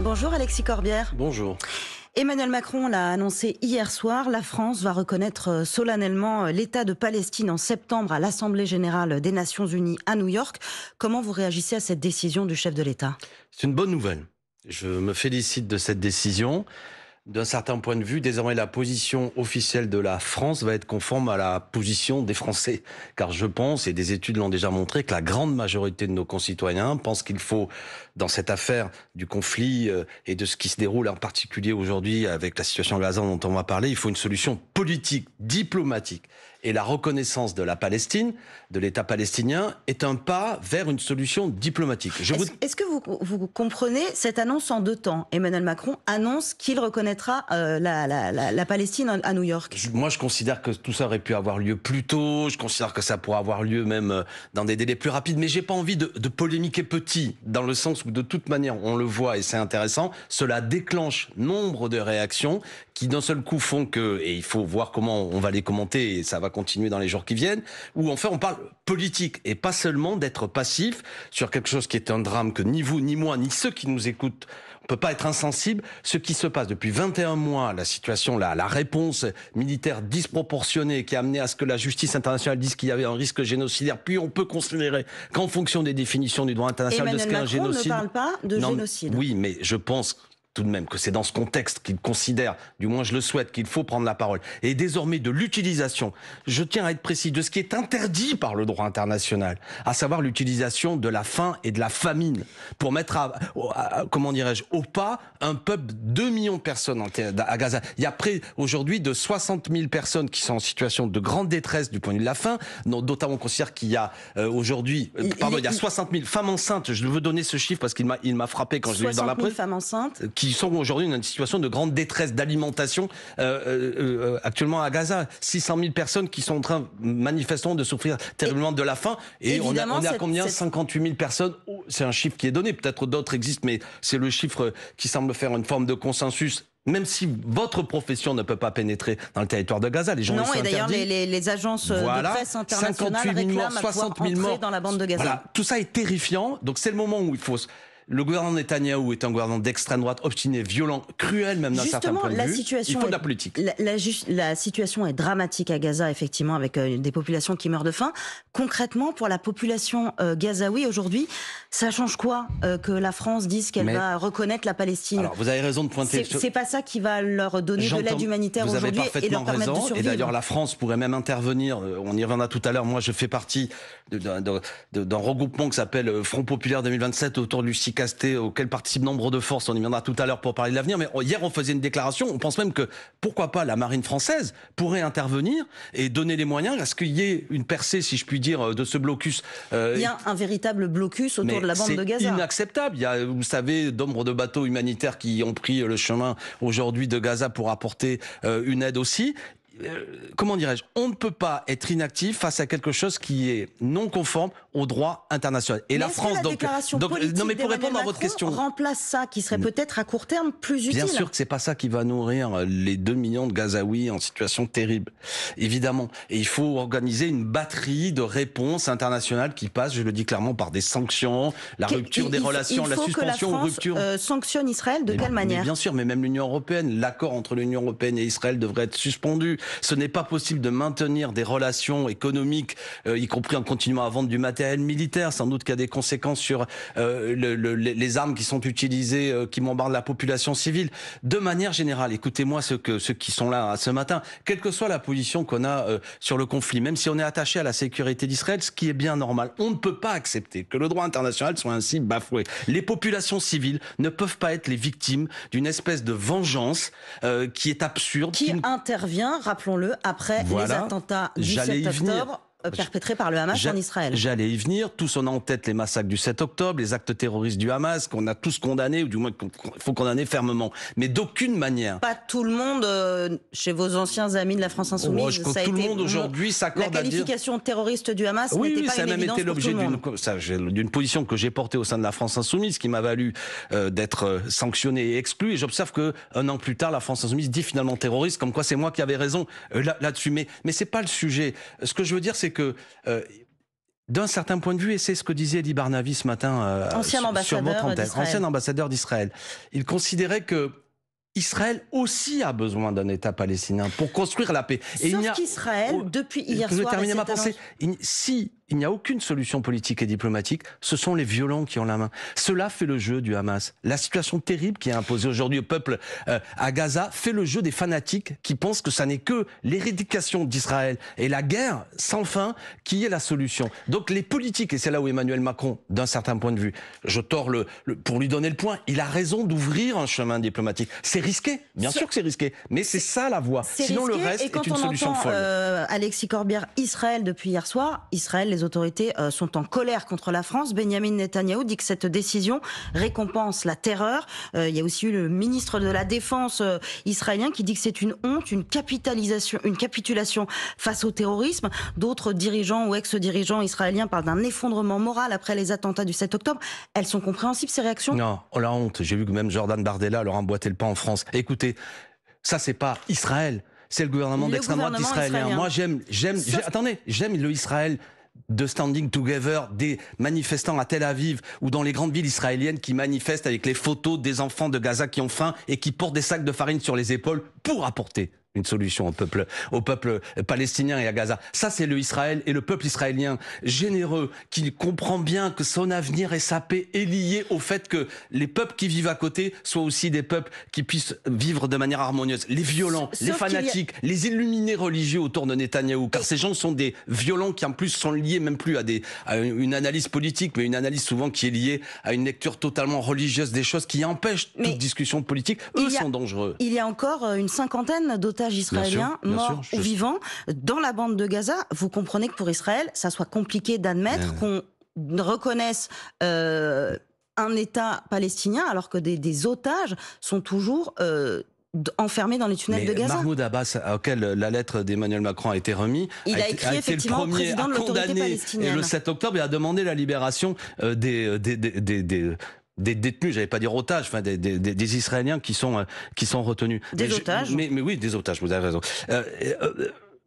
Bonjour Alexis Corbière. Bonjour. Emmanuel Macron l'a annoncé hier soir, la France va reconnaître solennellement l'État de Palestine en septembre à l'Assemblée générale des Nations Unies à New York. Comment vous réagissez à cette décision du chef de l'État ? C'est une bonne nouvelle. Je me félicite de cette décision. D'un certain point de vue, désormais la position officielle de la France va être conforme à la position des Français. Car je pense, et des études l'ont déjà montré, que la grande majorité de nos concitoyens pensent qu'il faut, dans cette affaire du conflit et de ce qui se déroule en particulier aujourd'hui avec la situation de Gaza dont on va parler, il faut une solution politique, diplomatique. Et la reconnaissance de la Palestine, de l'État palestinien, est un pas vers une solution diplomatique. Est-ce que vous comprenez cette annonce en deux temps ? Emmanuel Macron annonce qu'il reconnaîtra la Palestine à New York. Moi, je considère que tout ça aurait pu avoir lieu plus tôt. Je considère que ça pourrait avoir lieu même dans des délais plus rapides. Mais j'ai pas envie de polémiquer petit, dans le sens où de toute manière, on le voit et c'est intéressant, cela déclenche nombre de réactions qui d'un seul coup font que, et il faut voir comment on va les commenter, et ça va continuer dans les jours qui viennent, où en fait on parle politique et pas seulement d'être passif sur quelque chose qui est un drame que ni vous, ni moi, ni ceux qui nous écoutent, on peut pas être insensible. Ce qui se passe depuis 21 mois, la situation, la réponse militaire disproportionnée qui a amené à ce que la justice internationale dise qu'il y avait un risque génocidaire, puis on peut considérer qu'en fonction des définitions du droit international de ce qu'est un génocide... Emmanuel Macron ne parle pas de génocide. Oui, mais je pense tout de même que c'est dans ce contexte qu'il considère, du moins je le souhaite, qu'il faut prendre la parole. Et désormais de l'utilisation, je tiens à être précis, de ce qui est interdit par le droit international, à savoir l'utilisation de la faim et de la famine pour mettre comment dirais-je, au pas un peuple de 2 millions de personnes à Gaza. Il y a près aujourd'hui de 60 000 personnes qui sont en situation de grande détresse du point de vue de la faim, notamment on considère qu'il y a aujourd'hui, il y a 60 000 femmes enceintes, je veux donner ce chiffre parce qu'il m'a frappé quand je l'ai lu dans la presse. 60 000 femmes enceintes qui sont aujourd'hui dans une situation de grande détresse d'alimentation actuellement à Gaza. 600 000 personnes qui sont en train manifestement de souffrir terriblement de la faim. Et on est à combien 58 000 personnes. C'est un chiffre qui est donné. Peut-être d'autres existent, mais c'est le chiffre qui semble faire une forme de consensus. Même si votre profession ne peut pas pénétrer dans le territoire de Gaza, les journalistes sont interdits. Non, et d'ailleurs, les agences de presse internationales réclament à pouvoir entrer dans la bande de Gaza. Voilà, tout ça est terrifiant. Donc c'est le moment où il faut... Le gouvernement Netanyahou est un gouvernement d'extrême droite, obstiné, violent, cruel même d'un certain point de vue. Il faut de la politique. La situation est dramatique à Gaza, effectivement, avec des populations qui meurent de faim. Concrètement, pour la population gazaoui aujourd'hui, ça change quoi que la France dise qu'elle va reconnaître la Palestine ? Alors, vous avez raison de pointer... C'est pas ça qui va leur donner de l'aide humanitaire aujourd'hui et leur permettre de survivre. Et d'ailleurs, la France pourrait même intervenir. On y reviendra tout à l'heure. Moi, je fais partie d'un regroupement qui s'appelle Front Populaire 2027 autour du Casté, auquel participe nombre de forces, on y viendra tout à l'heure pour parler de l'avenir, mais hier on faisait une déclaration, on pense même que, pourquoi pas, la marine française pourrait intervenir et donner les moyens à ce qu'il y ait une percée, si je puis dire, de ce blocus. Il y a un véritable blocus autour de la bande de Gaza. C'est inacceptable, il y a, vous savez, nombre de bateaux humanitaires qui ont pris le chemin aujourd'hui de Gaza pour apporter une aide aussi. Comment dirais-je, on ne peut pas être inactif face à quelque chose qui est non conforme au droit international. Et mais la France, non, mais pour répondre à votre question, remplace ça, qui serait peut-être à court terme plus utile. Bien sûr que c'est pas ça qui va nourrir les 2 millions de Gazaouis en situation terrible, évidemment. Et il faut organiser une batterie de réponses internationales qui passe, je le dis clairement, par des sanctions, la rupture des relations, la suspension ou rupture. Sanctionne Israël de quelle manière ? Bien sûr, mais même l'Union européenne, l'accord entre l'Union européenne et Israël devrait être suspendu. Ce n'est pas possible de maintenir des relations économiques, y compris en continuant à vendre du matériel militaire. Sans doute qu'il y a des conséquences sur les armes qui sont utilisées, qui bombardent la population civile. De manière générale, écoutez-moi ceux qui sont là ce matin, quelle que soit la position qu'on a sur le conflit, même si on est attaché à la sécurité d'Israël, ce qui est bien normal, on ne peut pas accepter que le droit international soit ainsi bafoué. Les populations civiles ne peuvent pas être les victimes d'une espèce de vengeance qui est absurde. Qui intervient, rappelons-le, après les attentats du 7 octobre perpétrés par le Hamas en Israël. J'allais y venir. Tous on a en tête les massacres du 7 octobre, les actes terroristes du Hamas, qu'on a tous condamnés, ou du moins qu'il faut condamner fermement. Mais d'aucune manière. Pas tout le monde, chez vos anciens amis de la France Insoumise, ça a été... Tout le monde aujourd'hui s'accorde à dire... La qualification terroriste du Hamas n'était pas une évidence pour tout le monde. Ça a même été l'objet d'une position que j'ai portée au sein de la France Insoumise, qui m'a valu d'être sanctionné et exclu. Et j'observe que 1 an plus tard, la France Insoumise dit finalement terroriste, comme quoi c'est moi qui avais raison là-dessus. Mais c'est pas le sujet. Ce que je veux dire, c'est que d'un certain point de vue, et c'est ce que disait Elie Barnavi ce matin sur votre antenne, ancien ambassadeur d'Israël, il considérait que Israël aussi a besoin d'un État palestinien pour construire la paix. Sauf qu'Israël, depuis hier soir... Je vais terminer ma pensée. Si il n'y a aucune solution politique et diplomatique, ce sont les violents qui ont la main. Cela fait le jeu du Hamas. La situation terrible qui est imposée aujourd'hui au peuple à Gaza fait le jeu des fanatiques qui pensent que ça n'est que l'éradication d'Israël et la guerre sans fin qui est la solution. Donc les politiques, et c'est là où Emmanuel Macron, d'un certain point de vue, je tords pour lui donner le point, il a raison d'ouvrir un chemin diplomatique. C'est risqué, bien sûr que c'est risqué, mais c'est ça la voie. Sinon le reste est une solution folle. Alexis Corbière, Israël depuis hier soir, Israël, les autorités sont en colère contre la France. Benjamin Netanyahou dit que cette décision récompense la terreur. Il y a aussi eu le ministre de la Défense israélien qui dit que c'est une honte, une capitulation face au terrorisme. D'autres dirigeants ou ex-dirigeants israéliens parlent d'un effondrement moral après les attentats du 7 octobre. Elles sont compréhensibles, ces réactions? Non, oh la honte. J'ai vu que même Jordan Bardella leur emboîtait le pas en France. Écoutez, ça c'est pas Israël, c'est le gouvernement d'extrême droite israélien. Moi j'aime le Israël de Standing Together, des manifestants à Tel Aviv ou dans les grandes villes israéliennes qui manifestent avec les photos des enfants de Gaza qui ont faim et qui portent des sacs de farine sur les épaules pour apporter une solution au peuple palestinien et à Gaza. Ça, c'est le Israël et le peuple israélien généreux qui comprend bien que son avenir et sa paix est lié au fait que les peuples qui vivent à côté soient aussi des peuples qui puissent vivre de manière harmonieuse. Les violents, les fanatiques, les illuminés religieux autour de Netanyahou, car ces gens sont des violents qui en plus sont liés même plus à une analyse politique, mais une analyse souvent qui est liée à une lecture totalement religieuse des choses qui empêchent toute discussion politique. Eux sont dangereux. Il y a encore une cinquantaine d'otages israéliens, morts ou vivants, dans la bande de Gaza. Vous comprenez que pour Israël, ça soit compliqué d'admettre qu'on reconnaisse un État palestinien alors que des otages sont toujours enfermés dans les tunnels de Gaza. Mahmoud Abbas, auquel la lettre d'Emmanuel Macron a été remise, a été effectivement le premier à condamner et le 7 octobre et a demandé la libération des détenus, j'allais pas dire otages, enfin des Israéliens qui sont retenus. Otages. Mais oui, des otages, vous avez raison.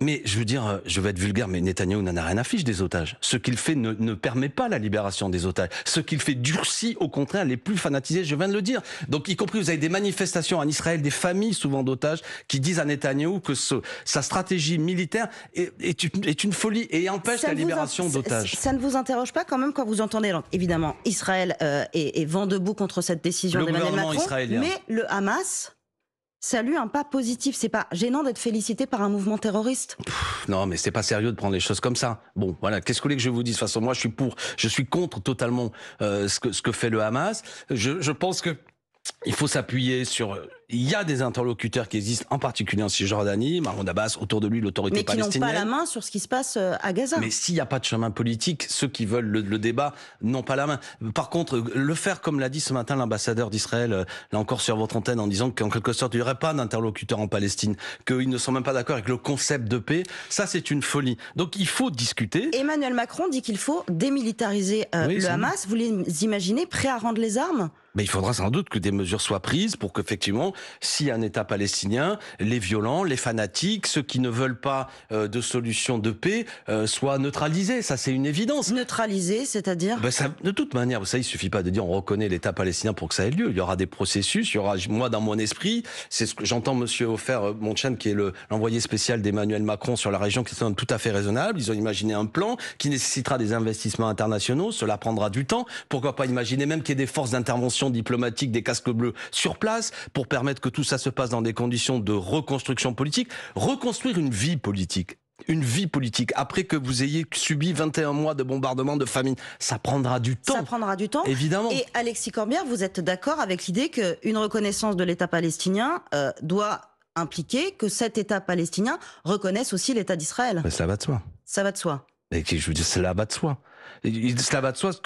Mais je veux dire, je vais être vulgaire, mais Netanyahou n'en a rien à fiche des otages. Ce qu'il fait ne permet pas la libération des otages. Ce qu'il fait durcit, au contraire, les plus fanatisés, je viens de le dire. Donc, y compris, vous avez des manifestations en Israël, des familles souvent d'otages, qui disent à Netanyahou que sa stratégie militaire est une folie et empêche la libération d'otages. Ça ne vous interroge pas quand même quand vous entendez, évidemment, Israël est vent debout contre cette décision d'Emmanuel Macron, israélien. Mais le Hamas salue un pas positif. C'est pas gênant d'être félicité par un mouvement terroriste? Non, mais c'est pas sérieux de prendre les choses comme ça. Bon, voilà. Qu'est-ce que vous voulez que je vous dise? De toute façon, moi, je suis contre totalement ce que fait le Hamas. Je pense que il faut s'appuyer sur... Il y a des interlocuteurs qui existent, en particulier en Cisjordanie, Mahmoud Abbas, autour de lui, l'autorité palestinienne. Mais qui n'ont pas la main sur ce qui se passe à Gaza. Mais s'il n'y a pas de chemin politique, ceux qui veulent le débat n'ont pas la main. Par contre, le faire, comme l'a dit ce matin l'ambassadeur d'Israël, là encore sur votre antenne, en disant qu'en quelque sorte, il n'y aurait pas d'interlocuteurs en Palestine, qu'ils ne sont même pas d'accord avec le concept de paix, ça c'est une folie. Donc il faut discuter. Emmanuel Macron dit qu'il faut démilitariser le Hamas. Vous les imaginez prêts à rendre les armes? Mais il faudra sans doute que des mesures soient prises pour qu'effectivement, s'il y a un État palestinien, les violents, les fanatiques, ceux qui ne veulent pas de solution de paix, soient neutralisés. Ça, c'est une évidence. Neutralisés, c'est-à-dire de toute manière, vous savez, il suffit pas de dire on reconnaît l'État palestinien pour que ça ait lieu. Il y aura des processus. Il y aura, moi, dans mon esprit, c'est ce que j'entends Monsieur Ofer Montchan, qui est l'envoyé spécial d'Emmanuel Macron sur la région, qui est tout à fait raisonnable. Ils ont imaginé un plan qui nécessitera des investissements internationaux. Cela prendra du temps. Pourquoi pas imaginer même qu'il y ait des forces d'intervention diplomatique, des casques bleus sur place pour permettre que tout ça se passe dans des conditions de reconstruction politique, reconstruire une vie politique. Une vie politique, après que vous ayez subi 21 mois de bombardement, de famine, ça prendra du temps. Ça prendra du temps, évidemment. Et Alexis Corbière, vous êtes d'accord avec l'idée qu'une reconnaissance de l'État palestinien doit impliquer que cet État palestinien reconnaisse aussi l'État d'Israël? Mais ça va de soi. Ça va de soi. Et je veux dire, cela va de soi. Cela va de soi, ce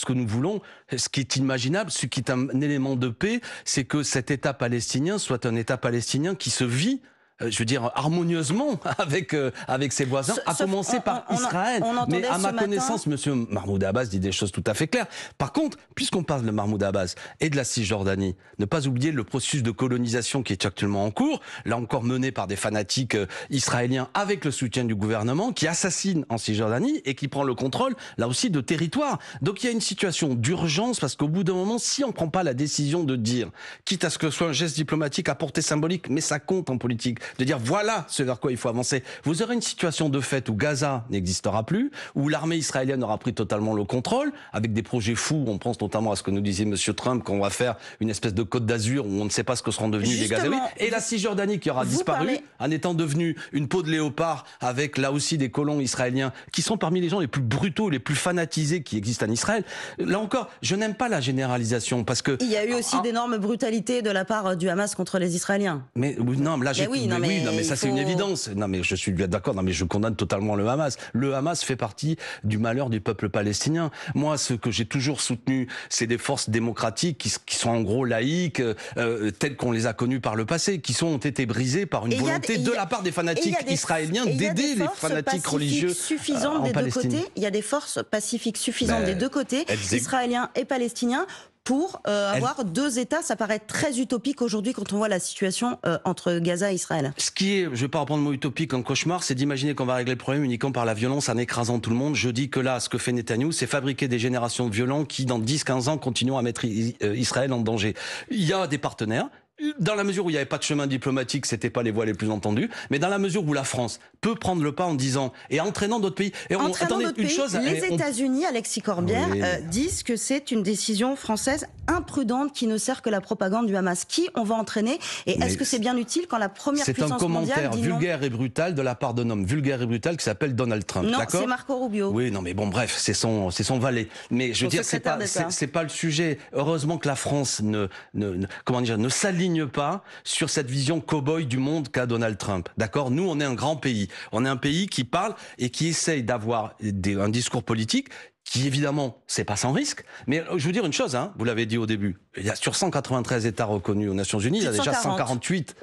que nous voulons, ce qui est imaginable, ce qui est un élément de paix, c'est que cet État palestinien soit un État palestinien qui se vit je veux dire, harmonieusement avec ses voisins, à commencer par Israël. Mais à ma connaissance, M. Mahmoud Abbas dit des choses tout à fait claires. Par contre, puisqu'on parle de Mahmoud Abbas et de la Cisjordanie, ne pas oublier le processus de colonisation qui est actuellement en cours, là encore mené par des fanatiques israéliens avec le soutien du gouvernement, qui assassinent en Cisjordanie et qui prend le contrôle, là aussi, de territoire. Donc il y a une situation d'urgence, parce qu'au bout d'un moment, si on ne prend pas la décision de dire, quitte à ce que ce soit un geste diplomatique à portée symbolique, mais ça compte en politique, de dire voilà ce vers quoi il faut avancer, vous aurez une situation de fait où Gaza n'existera plus, où l'armée israélienne aura pris totalement le contrôle, avec des projets fous, on pense notamment à ce que nous disait M. Trump, qu'on va faire une espèce de Côte d'Azur où on ne sait pas ce que seront devenus les Gazaouis, et la Cisjordanie qui aura disparu, en étant devenue une peau de léopard, avec là aussi des colons israéliens, qui sont parmi les gens les plus brutaux, les plus fanatisés qui existent en Israël. Là encore, je n'aime pas la généralisation, parce que... Il y a eu aussi d'énormes brutalités de la part du Hamas contre les Israéliens. Mais non, là, mais ça c'est une évidence. Non, mais je suis d'accord. Non, mais je condamne totalement le Hamas. Le Hamas fait partie du malheur du peuple palestinien. Moi, ce que j'ai toujours soutenu, c'est des forces démocratiques qui sont en gros laïques, telles qu'on les a connues par le passé, qui ont été brisées par une volonté de la part des fanatiques israéliens d'aider les fanatiques religieux en Palestine. Il y a des forces pacifiques suffisantes des deux côtés, israéliens et palestiniens, pour avoir deux États. Ça paraît très utopique aujourd'hui quand on voit la situation entre Gaza et Israël. Ce qui est, je ne vais pas reprendre le mot utopique en cauchemar, c'est d'imaginer qu'on va régler le problème uniquement par la violence en écrasant tout le monde. Je dis que là, ce que fait Netanyahou, c'est fabriquer des générations de violents qui, dans 10-15 ans, continueront à mettre Israël en danger. Il y a des partenaires. Dans la mesure où il n'y avait pas de chemin diplomatique, c'était pas les voies les plus entendues, mais dans la mesure où la France peut prendre le pas en disant et entraînant d'autres pays. Et les États-Unis, Alexis Corbière, disent que c'est une décision française imprudente qui ne sert que la propagande du Hamas. Qui on va entraîner? Et est-ce que c'est bien utile quand la première puissance mondiale dit non? C'est un commentaire vulgaire et brutal de la part d'un homme vulgaire et brutal qui s'appelle Donald Trump. Non, c'est Marco Rubio. Oui, non, mais bon, bref, c'est son valet. Mais je veux dire, c'est pas le sujet. Heureusement que la France ne s'aligne pas sur cette vision cow-boy du monde qu'a Donald Trump. D'accord? Nous, on est un grand pays. On est un pays qui parle et qui essaye d'avoir un discours politique qui, évidemment, c'est pas sans risque. Mais je veux dire une chose, hein, vous l'avez dit au début, il y a sur 193 États reconnus aux Nations Unies, il y a déjà 148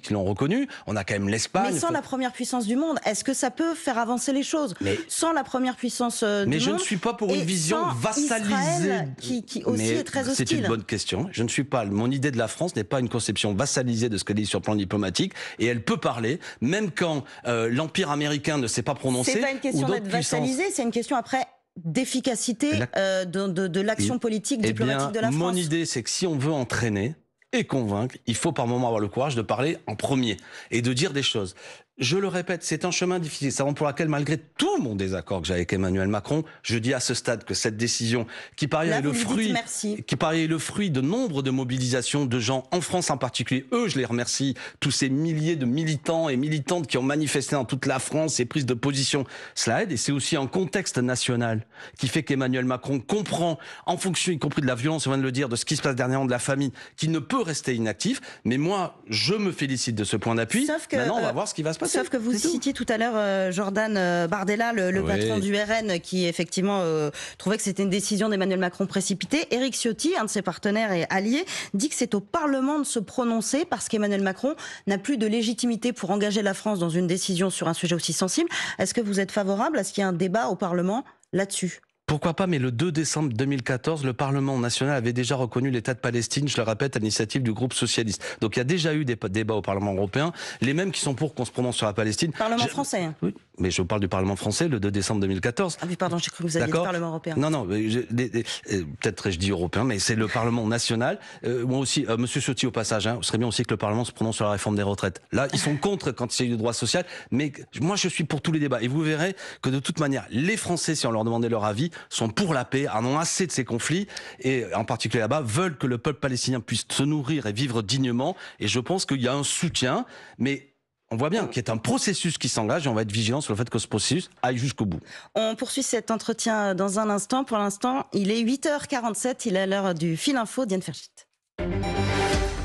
qui l'ont reconnu. On a quand même l'Espagne. Mais sans la première puissance du monde, est-ce que ça peut faire avancer les choses? Sans la première puissance du monde. Mais je ne suis pas pour une vision vassalisée. Israël, qui aussi est très hostile. C'est une bonne question. Je ne suis pas. Mon idée de la France n'est pas une conception vassalisée de ce qu'elle est sur le plan diplomatique. Et elle peut parler, même quand l'Empire américain ne s'est pas prononcé. C'est pas une question d'être vassalisé, c'est une question après d'efficacité de l'action politique diplomatique de la France. Mon idée, c'est que si on veut entraîner et convaincre, il faut par moment avoir le courage de parler en premier et de dire des choses. Je le répète, c'est un chemin difficile. C'est pour laquelle, malgré tout mon désaccord que j'ai avec Emmanuel Macron, je dis à ce stade que cette décision, qui par ailleurs est le fruit de nombre de mobilisations de gens en France en particulier, eux, je les remercie, tous ces milliers de militants et militantes qui ont manifesté dans toute la France et prises de position, cela aide. Et c'est aussi un contexte national qui fait qu'Emmanuel Macron comprend, en fonction, y compris de la violence, on vient de le dire, de ce qui se passe dernièrement, de la famille, qu'il ne peut rester inactif. Mais moi, je me félicite de ce point d'appui. Maintenant, on va voir ce qui va se passer. Sauf que vous citiez tout à l'heure Jordan Bardella, le patron du RN, qui effectivement trouvait que c'était une décision d'Emmanuel Macron précipitée. Éric Ciotti, un de ses partenaires et alliés, dit que c'est au Parlement de se prononcer parce qu'Emmanuel Macron n'a plus de légitimité pour engager la France dans une décision sur un sujet aussi sensible. Est-ce que vous êtes favorable à ce qu'il y ait un débat au Parlement là-dessus ? Pourquoi pas, mais le 2 décembre 2014, le Parlement national avait déjà reconnu l'État de Palestine, je le répète, à l'initiative du groupe socialiste. Donc il y a déjà eu des débats au Parlement européen, les mêmes qui sont pour qu'on se prononce sur la Palestine. Parlement français, hein. Oui, mais je parle du Parlement français, le 2 décembre 2014. Ah oui, pardon, j'ai cru que vous aviez dit Parlement européen. Non, peut-être je dis européen, mais c'est le Parlement national. Moi aussi, Monsieur Ciotti au passage, ce serait bien aussi que le Parlement se prononce sur la réforme des retraites. Là, ils sont contre quand il s'agit de droit social, mais moi je suis pour tous les débats. Et vous verrez que de toute manière, les Français, si on leur demandait leur avis, sont pour la paix, en ont assez de ces conflits, et en particulier là-bas, veulent que le peuple palestinien puisse se nourrir et vivre dignement. Et je pense qu'il y a un soutien, mais on voit bien qu'il y a un processus qui s'engage et on va être vigilant sur le fait que ce processus aille jusqu'au bout. On poursuit cet entretien dans un instant. Pour l'instant, il est 8h47, il est à l'heure du Fil Info, Diane Ferchit.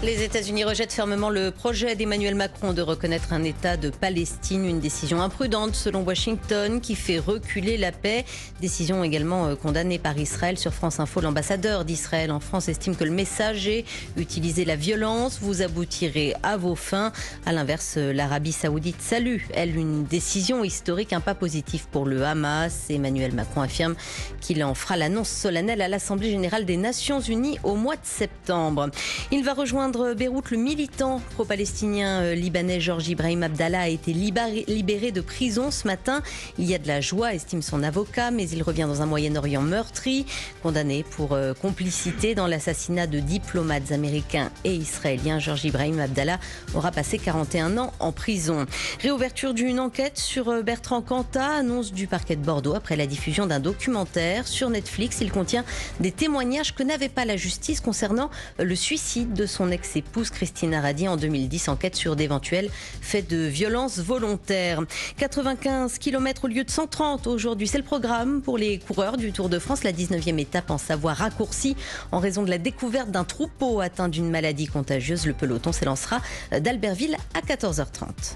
Les États-Unis rejettent fermement le projet d'Emmanuel Macron de reconnaître un État de Palestine, une décision imprudente selon Washington qui fait reculer la paix. Décision également condamnée par Israël. Sur France Info, l'ambassadeur d'Israël en France estime que le message est utiliser la violence, vous aboutirez à vos fins. À l'inverse, l'Arabie Saoudite salue, elle, une décision historique, un pas positif pour le Hamas. Emmanuel Macron affirme qu'il en fera l'annonce solennelle à l'Assemblée générale des Nations Unies au mois de septembre. Il va rejoindre Beyrouth. Le militant pro-palestinien libanais Georges Ibrahim Abdallah a été libéré de prison ce matin. Il y a de la joie, estime son avocat, mais il revient dans un Moyen-Orient meurtri, condamné pour complicité dans l'assassinat de diplomates américains et israéliens. Georges Ibrahim Abdallah aura passé 41 ans en prison. Réouverture d'une enquête sur Bertrand Cantat, annonce du parquet de Bordeaux après la diffusion d'un documentaire sur Netflix. Il contient des témoignages que n'avait pas la justice concernant le suicide de son ex-épouse Christine Aradi en 2010, enquête sur d'éventuels faits de violence volontaire. 95 km au lieu de 130 aujourd'hui, c'est le programme pour les coureurs du Tour de France. La 19e étape en Savoie raccourcie en raison de la découverte d'un troupeau atteint d'une maladie contagieuse. Le peloton s'élancera d'Albertville à 14h30.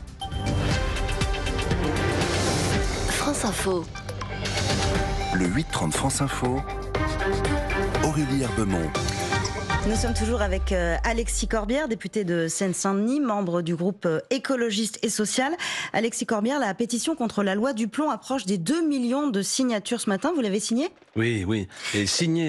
France Info. Le 8-30 France Info. Aurélie Herbemont. Nous sommes toujours avec Alexis Corbière, député de Seine-Saint-Denis, membre du groupe écologiste et social. Alexis Corbière, la pétition contre la loi Duplon approche des 2 millions de signatures ce matin. Vous l'avez signée ? Oui, oui. Et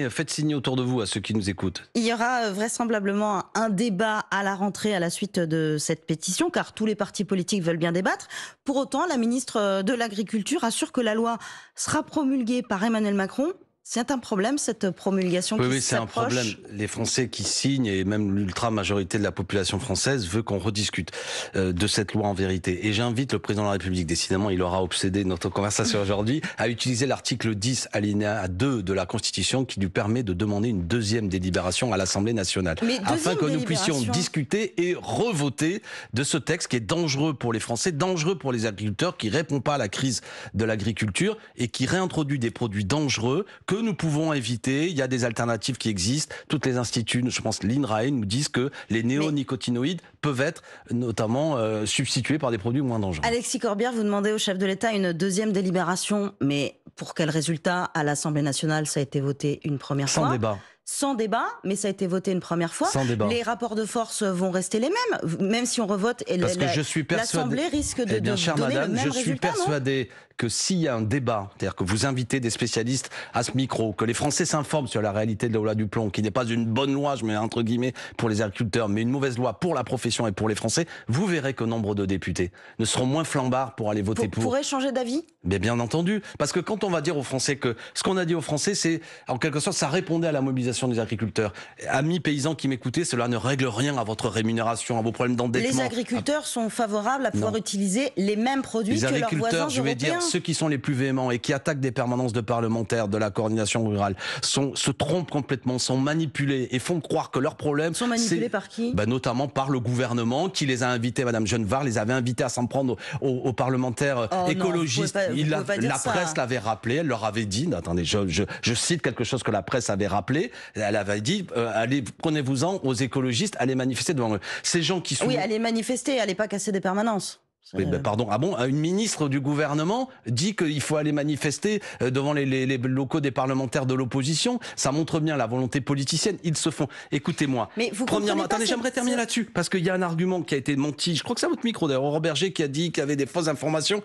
faites signer autour de vous à ceux qui nous écoutent. Il y aura vraisemblablement un débat à la rentrée à la suite de cette pétition, car tous les partis politiques veulent bien débattre. Pour autant, la ministre de l'Agriculture assure que la loi sera promulguée par Emmanuel Macron. C'est un problème, cette promulgation qui s'approche. Oui, c'est un problème. Les Français qui signent, et même l'ultra-majorité de la population française, veut qu'on rediscute de cette loi en vérité. Et j'invite le président de la République, décidément, il aura obsédé notre conversation aujourd'hui, à utiliser l'article 10, alinéa 2 de la Constitution, qui lui permet de demander une deuxième délibération à l'Assemblée nationale. Afin que nous puissions discuter et revoter de ce texte qui est dangereux pour les Français, dangereux pour les agriculteurs, qui répond pas à la crise de l'agriculture et qui réintroduit des produits dangereux que nous pouvons éviter. Il y a des alternatives qui existent. Toutes les instituts, je pense l'INRAE, nous disent que les néonicotinoïdes peuvent être notamment substitués par des produits moins dangereux. Alexis Corbière, vous demandez au chef de l'État une deuxième délibération, mais pour quel résultat? À l'Assemblée nationale, ça a été voté une première fois. Sans débat. Sans débat, mais ça a été voté une première fois. Sans débat. Les rapports de force vont rester les mêmes, même si on revote. Et parce que je suis persuadé, l'Assemblée risque de, chère donner madame, le même je suis résultat, persuadé que s'il y a un débat, c'est-à-dire que vous invitez des spécialistes à ce micro, que les Français s'informent sur la réalité de la loi Duplon, qui n'est pas une bonne loi, je mets entre guillemets, pour les agriculteurs, mais une mauvaise loi pour la profession et pour les Français, vous verrez que nombre de députés ne seront moins flambards pour aller voter pour. Pourrait changer d'avis ? Mais bien entendu, parce que quand on va dire aux Français que ce qu'on a dit aux Français, c'est en quelque sorte, ça répondait à la mobilisation des agriculteurs. Amis paysans qui m'écoutaient, cela ne règle rien à votre rémunération, à vos problèmes d'endettement. Les agriculteurs sont favorables à pouvoir utiliser les mêmes produits que leurs voisins européens. Les agriculteurs, je vais dire, ceux qui sont les plus véhéments et qui attaquent des permanences de parlementaires de la coordination rurale, se trompent complètement, sont manipulés et font croire que leurs problèmes... Sont manipulés par qui ? Notamment par le gouvernement qui les a invités, Madame Genevard les avait invités à s'en prendre aux parlementaires écologistes. La presse l'avait rappelé, elle leur avait dit, attendez, je cite quelque chose que la presse avait rappelé, elle avait dit, allez, prenez-vous-en aux écologistes, allez manifester devant eux. Ces gens qui sont... Oui, allez manifester, allez pas casser des permanences. Oui, pardon. Ah bon, une ministre du gouvernement dit qu'il faut aller manifester devant les locaux des parlementaires de l'opposition. Ça montre bien la volonté politicienne. Ils se font. Écoutez-moi. Mais vous premièrement, attendez, j'aimerais terminer là-dessus parce qu'il y a un argument qui a été menti. Je crois que c'est à votre micro d'ailleurs, Aurore Berger, qui a dit qu'il y avait des fausses informations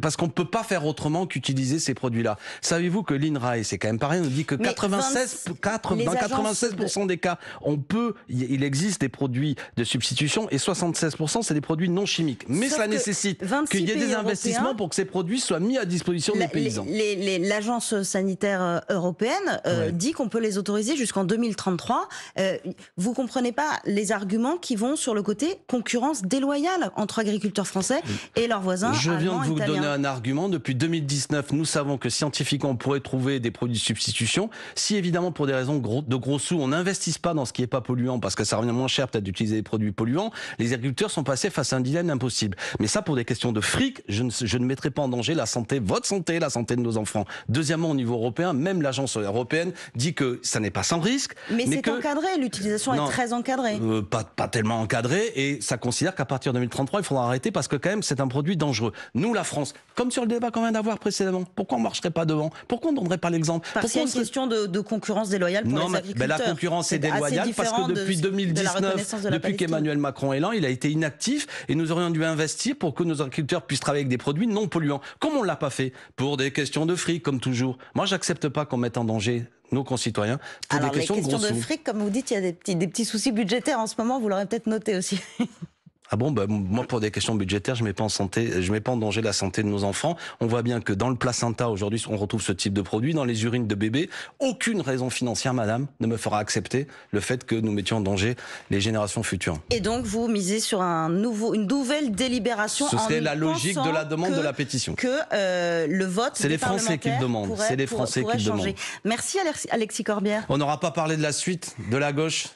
parce qu'on ne peut pas faire autrement qu'utiliser ces produits-là. Savez-vous que l'INRAE, c'est quand même pareil, nous dit que dans 96% des cas, il existe des produits de substitution et 76% c'est des produits non chimiques. Mais ça nécessite qu'il y ait des investissements pour que ces produits soient mis à disposition des paysans. L'agence sanitaire européenne dit qu'on peut les autoriser jusqu'en 2033. Vous comprenez pas les arguments qui vont sur le côté concurrence déloyale entre agriculteurs français et leurs voisins allemands, italiens. Je viens de vous donner un argument. Depuis 2019, nous savons que scientifiquement, on pourrait trouver des produits de substitution. Si évidemment, pour des raisons de gros sous, on n'investisse pas dans ce qui n'est pas polluant, parce que ça revient moins cher peut-être d'utiliser des produits polluants, les agriculteurs sont passés face à un dilemme impossible. Mais ça, pour des questions de fric, je ne mettrai pas en danger la santé, votre santé, la santé de nos enfants. Deuxièmement, au niveau européen, même l'agence européenne dit que ça n'est pas sans risque. Mais c'est encadré, l'utilisation est très encadrée. Pas tellement encadré, et ça considère qu'à partir de 2033, il faudra arrêter parce que quand même, c'est un produit dangereux. Nous, la France, comme sur le débat qu'on vient d'avoir précédemment, pourquoi on ne marcherait pas devant? Pourquoi on ne donnerait pas l'exemple? Parce qu'il y a une question de concurrence déloyale pour les agriculteurs. La concurrence est déloyale parce que depuis 2019, depuis qu'Emmanuel Macron est là, il a été inactif et nous aurions dû investir pour que nos agriculteurs puissent travailler avec des produits non polluants. Comme on ne l'a pas fait, pour des questions de fric, comme toujours. Moi, j'accepte pas qu'on mette en danger nos concitoyens pour des questions de fric, comme vous dites, il y a des petits soucis budgétaires en ce moment, vous l'aurez peut-être noté aussi. Ah bon, moi pour des questions budgétaires, je mets pas en danger la santé de nos enfants. On voit bien que dans le placenta aujourd'hui, on retrouve ce type de produit, dans les urines de bébés. Aucune raison financière, madame, ne me fera accepter le fait que nous mettions en danger les générations futures. Et donc vous misez sur une nouvelle délibération. Ce serait la logique de la demande de la pétition. Que le vote, c'est les Français qui le demandent. C'est les Français qui le demandent. Merci Alexis Corbière. On n'aura pas parlé de la suite de la gauche.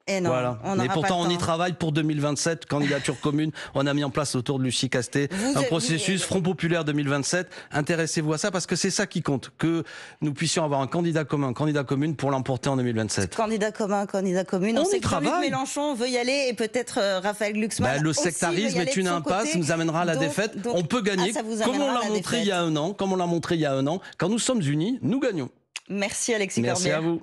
Et non, voilà. Mais pourtant, on y travaille pour 2027, candidature commune. On a mis en place autour de Lucie Castet un processus Front Populaire 2027. Intéressez-vous à ça parce que c'est ça qui compte, que nous puissions avoir un candidat commun, candidat commune pour l'emporter en 2027. Candidat commun, candidat commune. On sait que Jean-Luc Mélenchon veut y aller et peut-être Raphaël Glucksmann. Le sectarisme est une impasse, nous amènera à la défaite. On peut gagner, comme on l'a montré il y a un an. Comme on l'a montré il y a un an. Quand nous sommes unis, nous gagnons. Merci Alexis Corbière. Merci à vous.